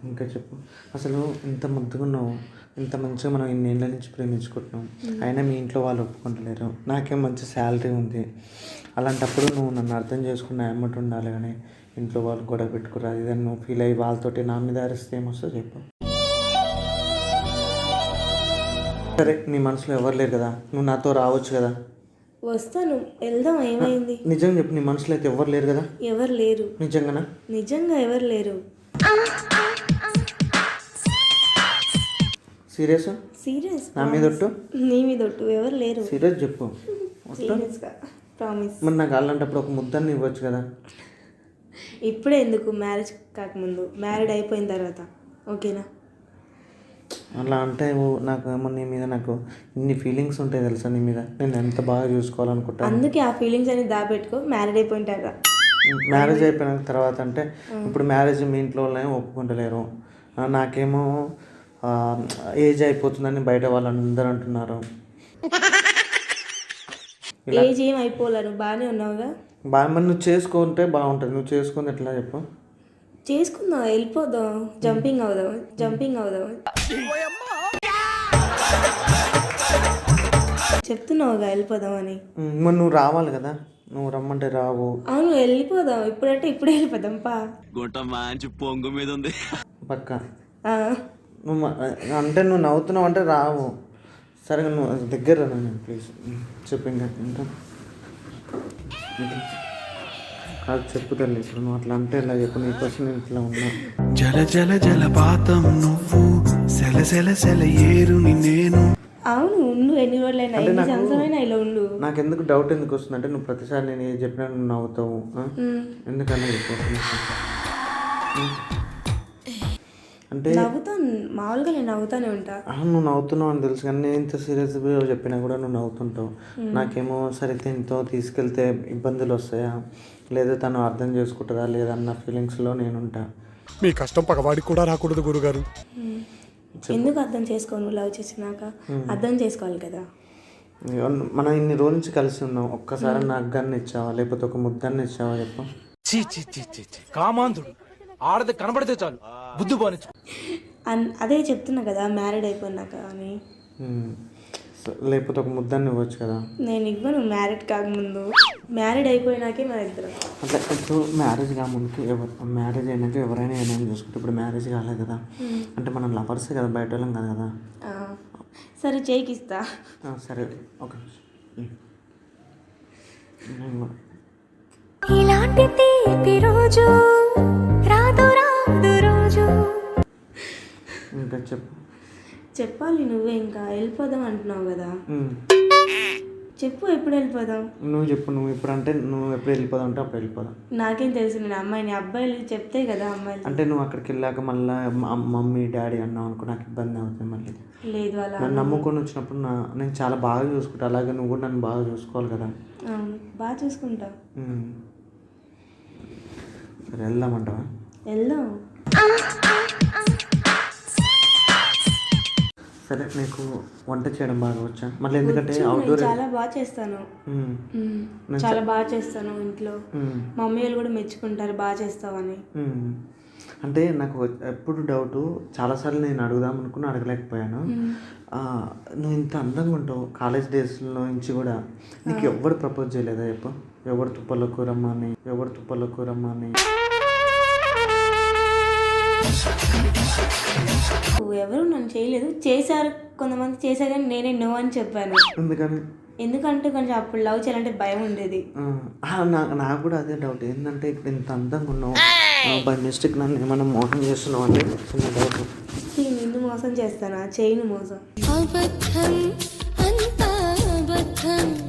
ఇంకా చెప్పు. అసలు ఇంత ముద్దుగున్నావు, ఇంత మంచిగా మనం ఇన్నేళ్ళ నుంచి ప్రేమించుకుంటున్నాం, అయినా మీ ఇంట్లో వాళ్ళు ఒప్పుకుంటలేరు. నాకేం మంచి శాలరీ ఉంది. అలాంటప్పుడు నువ్వు నన్ను అర్థం చేసుకున్న ఎమ్మటి ఉండాలి కానీ ఇంట్లో వాళ్ళు గొడవ పెట్టుకురా ఇదని నువ్వు ఫీల్ అయ్యి వాళ్ళతోటి నా మీద అరిస్తే ఏమొస్తో చెప్పు. సరే నీ మనసులో ఎవరు లేరు కదా, నువ్వు నాతో రావచ్చు కదా. వస్తాను, వెళ్దాం. ఏమైంది? నిజంగా చెప్పు, నీ మనసులో అయితే ఎవరు లేరు కదా. ఎవరు లేరు. నిజంగానా? నిజంగా ఎవరు లేరు. సీరియస్? సీరియస్. నా మీద ఒట్టు. నీ మీద ఒట్టు. ఎవరు లేరు. సీరియస్ చెప్పు. సీరియస్గా ప్రామిస్. మరి నాకు అలాంటప్పుడు ఒక ముద్దని ఇవ్వచ్చు కదా. ఇప్పుడే ఎందుకు, మ్యారేజ్ కాకముందు, మ్యారీడ్ అయిపోయిన తర్వాత ఓకేనా? అలా అంటే నాకు ఏమో నీ మీద నాకు ఇన్ని ఫీలింగ్స్ ఉంటాయి తెలుసా నీ మీద. నేను ఎంత బాగా చూసుకోవాలనుకుంటాను. అందుకే ఆ ఫీలింగ్స్ అని దాపెట్టుకో. మ్యారీడ్ అయిపోయిన తర్వాత, మ్యారేజ్ అయిపోయిన తర్వాత అంటే ఇప్పుడు మ్యారేజ్ మీ ఇంట్లో వాళ్ళేమో ఒప్పుకుంటలేరు. నాకేమో ఏజ్ అయిపోతుందని బయట వాళ్ళందరూ అంటున్నారు. ఏజ్ ఏం అయిపోలేరు, బాగానే ఉన్నావుగా. బాగా మరి నువ్వు చేసుకుంటే బాగుంటుంది. నువ్వు చేసుకుంది ఎట్లా చెప్పు. చేసుకుందాం, వెళ్ళిపోదాం, జంపింగ్ అవుదాం. చెప్తున్నావుగా వెళ్ళిపోదామని. మరి నువ్వు రావాలి కదా, నువ్వు రమ్మంటే రావు. అవును వెళ్ళిపోదాం. ఇప్పుడంటే ఇప్పుడే వెళ్ళిపోదాం. గుంట మంచి పొంగు మీద ఉంది పక్క. నువ్వు అంటే నువ్వు నవ్వుతున్నావు అంటే రావు. సరే నువ్వు దగ్గర రా ప్లీజ్. చెప్పు. ఇంకా కాదు చెప్పు తల్లి. ఇప్పుడు నువ్వు అట్లా అంటే ఇలా చెప్పు. నీకోసం నేను ఇట్లా ఉన్నా. జల జల జలపాతం నువ్వు, సెల సెల సెల ఏరుని నేను. అవును ఉండు, ఎన్ని రోజులైనా, ఎన్ని సంవత్సరాలైనా ఇలా ఉండు. నాకు ఎందుకు డౌట్ ఎందుకు వస్తుంది అంటే నువ్వు ప్రతిసారి నేను ఏది చెప్పినా నువ్వు నవ్వుతావు. ఎందుకన్నా చెప్పు. అంటే నవ్వుతాను, మామూలుగా నేను నవ్వుతానే ఉంటా. నువ్వు నవ్వుతున్నావు అని తెలుసు కానీ నేను ఇంత సీరియస్గా చెప్పినా కూడా నువ్వు నవ్వుతుంటావు. నాకేమో సరే దీంతో తీసుకెళ్తే ఇబ్బందులు వస్తాయా, లేదా తను అర్థం చేసుకుంటుందా లేదన్న ఫీలింగ్స్లో నేను ఉంటా. మీ కష్టం పగవాడికి కూడా రాకూడదు గురుగారు. ఎందుకు అర్థం చేసుకోను? లవ్ చేసినాక అర్థం చేసుకోవాలి కదా. మనం ఇన్ని రోజుల నుంచి కలిసి ఉన్నాం. ఒక్కసారి నాకు గన్ను ఇచ్చావా లేకపోతే ఒక ముద్దన్ని ఇచ్చావా చెప్పు. కామాంధుడు ఆడది కనబడితే చాలు బుద్ధి పోనిచ్చు. అదే చెప్తున్నా కదా, మ్యారీడ్ అయిపోయినాక అని. లేకపోతే ఒక ముద్దన్ని ఇవ్వచ్చు కదా. నేను ఇవ్వను మ్యారీడ్ కాకముందు. మ్యారీడ్ అయిపోయినాకే మన ఇద్దరం. అట్లా ఇప్పుడు మ్యారేజ్ కాముందుకు మ్యారేజ్ అయినాక ఎవరైనా ఏమైనా చూసుకుంటే ఇప్పుడు మ్యారేజ్ కాలేదు కదా. అంటే మనం లవర్సే కదా, బయట వాళ్ళం కాదు కదా. సరే చేయికి ఇస్తా. సరే ఒక ఇలాంటి తీపి రోజు రాదు రాదు రోజు. ఇంకా చెప్పు. చెప్పాలి నువ్వే. ఇంకా వెళ్ళిపోదాం అంటున్నావు కదా, చెప్పు. ఎప్పుడు వెళ్ళిపోదాం? నువ్వు చెప్పు. నువ్వు ఇప్పుడు అంటే నువ్వు ఎప్పుడు వెళ్ళిపోదాం అంటే అప్పుడు వెళ్ళిపోదాం. నాకేం తెలుసు, నేను అమ్మాయిని. అబ్బాయిలు చెప్తే కదా అమ్మాయిలు. అంటే నువ్వు అక్కడికి వెళ్ళాక మళ్ళీ మమ్మీ డాడీ అన్నావు అనుకో, నాకు ఇబ్బంది అవుతుంది మళ్ళీ. లేదు అలా నన్ను నమ్ముకొని వచ్చినప్పుడు నేను చాలా బాగా చూసుకుంటా. అలాగే నువ్వు కూడా నన్ను బాగా చూసుకోవాలి కదా. బాగా చూసుకుంటా. సరే వెళ్దామంటావా? వెళ్దాం. సరే నీకు వంట చేయడం బాగా వచ్చా? మళ్ళీ ఎందుకంటే అవుట్డోర్ చాలా బాగా చేస్తాను. చాలా బాగా చేస్తాను ఇంట్లో. మమ్మీ వాళ్ళు కూడా మెచ్చుకుంటారు బాగా చేస్తావని. అంటే నాకు ఎప్పుడు డౌట్, చాలాసార్లు నేను అడుగుదాం అనుకున్నా అడగలేకపోయాను. నువ్వు ఇంత అందంగా ఉంటావు, కాలేజ్ డేస్లో నుంచి కూడా నీకు ఎవరు ప్రపోజ్ చేయలేదా చెప్పు? ఎవరు తుప్పల కూరమ్మ అని ఎవరు నన్ను చేయలేదు. చేశారు కొంతమంది, చేశారు కానీ నేనే నో అని చెప్పాను. ఎందుకంటే కొంచెం అప్పుడు లవ్ చేయాలంటే భయం ఉండేది. నాకు కూడా అదే డౌట్. ఏంటంటే ఇప్పుడు ఇంత అందంగా ఉన్నావు, బై మిస్టేక్ నన్ను ఏమైనా మోసం చేస్తున్నావు అంటే చిన్న డౌట్. నిన్ను మోసం చేస్తానా? చేయను మోసం.